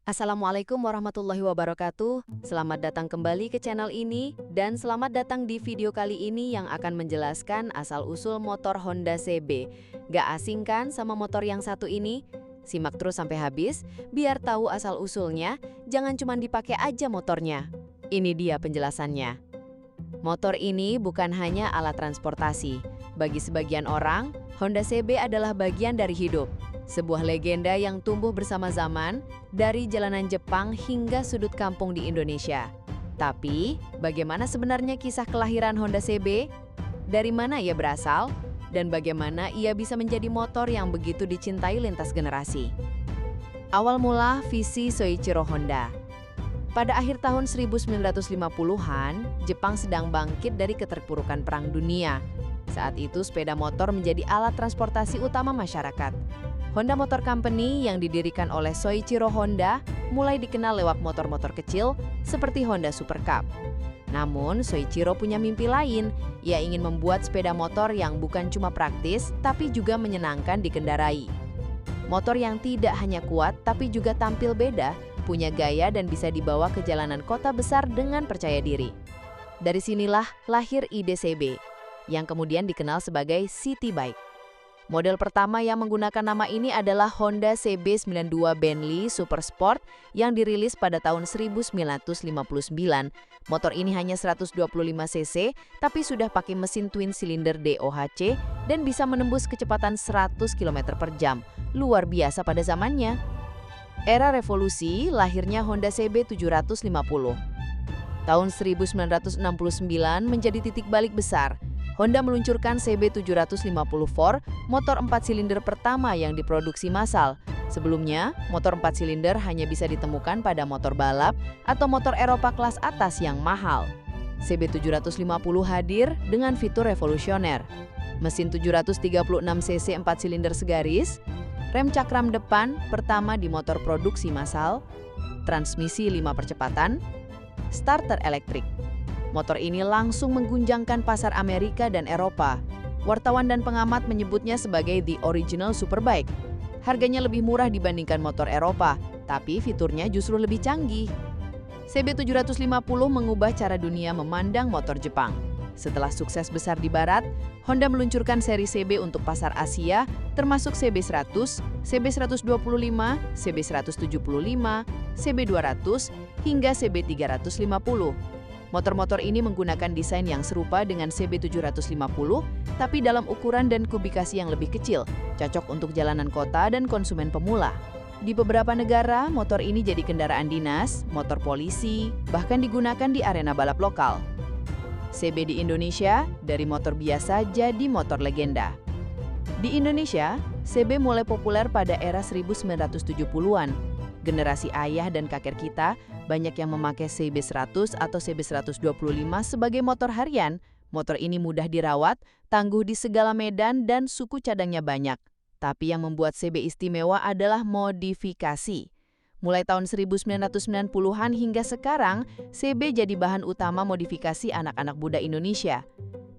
Assalamualaikum warahmatullahi wabarakatuh. Selamat datang kembali ke channel ini dan selamat datang di video kali ini yang akan menjelaskan asal-usul motor Honda CB. Gak asing kan sama motor yang satu ini? Simak terus sampai habis biar tahu asal-usulnya, jangan cuma dipakai aja motornya. Ini dia penjelasannya. Motor ini bukan hanya alat transportasi. Bagi sebagian orang, Honda CB adalah bagian dari hidup. Sebuah legenda yang tumbuh bersama zaman, dari jalanan Jepang hingga sudut kampung di Indonesia. Tapi, bagaimana sebenarnya kisah kelahiran Honda CB? Dari mana ia berasal? Dan bagaimana ia bisa menjadi motor yang begitu dicintai lintas generasi? Awal mula visi Soichiro Honda. Pada akhir tahun 1950-an, Jepang sedang bangkit dari keterpurukan Perang Dunia. Saat itu sepeda motor menjadi alat transportasi utama masyarakat. Honda Motor Company yang didirikan oleh Soichiro Honda mulai dikenal lewat motor-motor kecil seperti Honda Super Cup. Namun, Soichiro punya mimpi lain. Ia ingin membuat sepeda motor yang bukan cuma praktis, tapi juga menyenangkan dikendarai. Motor yang tidak hanya kuat, tapi juga tampil beda, punya gaya dan bisa dibawa ke jalanan kota besar dengan percaya diri. Dari sinilah lahir ide CB, yang kemudian dikenal sebagai City Bike. Model pertama yang menggunakan nama ini adalah Honda CB92 Bentley Super Sport yang dirilis pada tahun 1959. Motor ini hanya 125 cc, tapi sudah pakai mesin twin cylinder DOHC dan bisa menembus kecepatan 100 km per jam. Luar biasa pada zamannya. Era revolusi, lahirnya Honda CB 750. Tahun 1969 menjadi titik balik besar. Honda meluncurkan CB 750-4, motor 4 silinder pertama yang diproduksi massal. Sebelumnya, motor 4 silinder hanya bisa ditemukan pada motor balap atau motor Eropa kelas atas yang mahal. CB 750 hadir dengan fitur revolusioner. Mesin 736 cc 4 silinder segaris, rem cakram depan pertama di motor produksi massal, transmisi 5 percepatan, starter elektrik. Motor ini langsung mengguncangkan pasar Amerika dan Eropa. Wartawan dan pengamat menyebutnya sebagai the original superbike. Harganya lebih murah dibandingkan motor Eropa, tapi fiturnya justru lebih canggih. CB 750 mengubah cara dunia memandang motor Jepang. Setelah sukses besar di barat, Honda meluncurkan seri CB untuk pasar Asia, termasuk CB 100, CB 125, CB 175, CB 200, hingga CB 350. Motor-motor ini menggunakan desain yang serupa dengan CB 750, tapi dalam ukuran dan kubikasi yang lebih kecil, cocok untuk jalanan kota dan konsumen pemula. Di beberapa negara, motor ini jadi kendaraan dinas, motor polisi, bahkan digunakan di arena balap lokal. CB di Indonesia, dari motor biasa jadi motor legenda. Di Indonesia, CB mulai populer pada era 1970-an. Generasi ayah dan kakek kita banyak yang memakai CB 100 atau CB 125 sebagai motor harian. Motor ini mudah dirawat, tangguh di segala medan dan suku cadangnya banyak. Tapi yang membuat CB istimewa adalah modifikasi. Mulai tahun 1990-an hingga sekarang, CB jadi bahan utama modifikasi anak-anak muda Indonesia.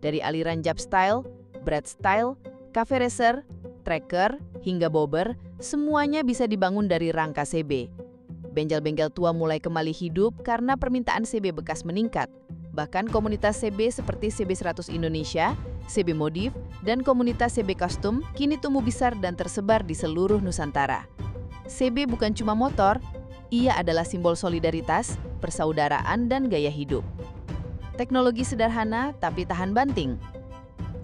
Dari aliran Jap Style, Bread Style, Cafe Racer, Tracker, hingga Bobber, semuanya bisa dibangun dari rangka CB. Bengkel-bengkel tua mulai kembali hidup karena permintaan CB bekas meningkat. Bahkan komunitas CB seperti CB 100 Indonesia, CB Modif, dan komunitas CB Custom kini tumbuh besar dan tersebar di seluruh Nusantara. CB bukan cuma motor, ia adalah simbol solidaritas, persaudaraan, dan gaya hidup. Teknologi sederhana tapi tahan banting.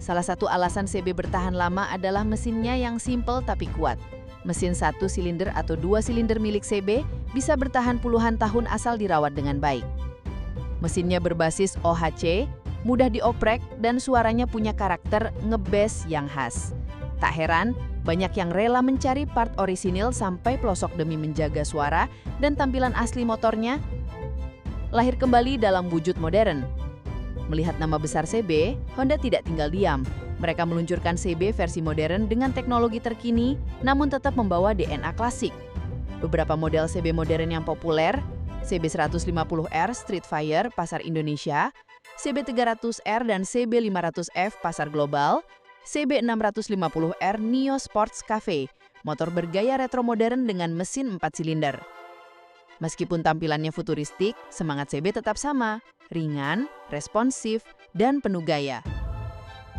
Salah satu alasan CB bertahan lama adalah mesinnya yang simpel tapi kuat. Mesin 1 silinder atau 2 silinder milik CB bisa bertahan puluhan tahun asal dirawat dengan baik. Mesinnya berbasis OHC, mudah dioprek, dan suaranya punya karakter nge-bass yang khas. Tak heran, banyak yang rela mencari part orisinil sampai pelosok demi menjaga suara dan tampilan asli motornya lahir kembali dalam wujud modern. Melihat nama besar CB, Honda tidak tinggal diam. Mereka meluncurkan CB versi modern dengan teknologi terkini, namun tetap membawa DNA klasik. Beberapa model CB modern yang populer, CB 150R Streetfire pasar Indonesia, CB 300R dan CB 500F pasar global, CB 650R Neo Sports Cafe, motor bergaya retro modern dengan mesin 4 silinder. Meskipun tampilannya futuristik, semangat CB tetap sama, ringan, responsif, dan penuh gaya.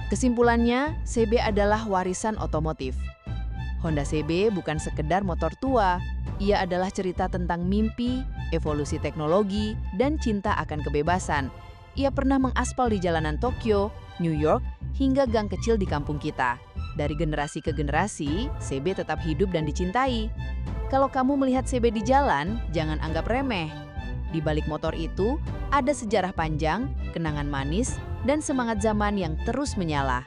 Kesimpulannya, CB adalah warisan otomotif. Honda CB bukan sekedar motor tua, ia adalah cerita tentang mimpi, evolusi teknologi, dan cinta akan kebebasan. Ia pernah mengaspal di jalanan Tokyo, New York, hingga gang kecil di kampung kita. Dari generasi ke generasi, CB tetap hidup dan dicintai. Kalau kamu melihat CB di jalan, jangan anggap remeh. Di balik motor itu, ada sejarah panjang, kenangan manis, dan semangat zaman yang terus menyala.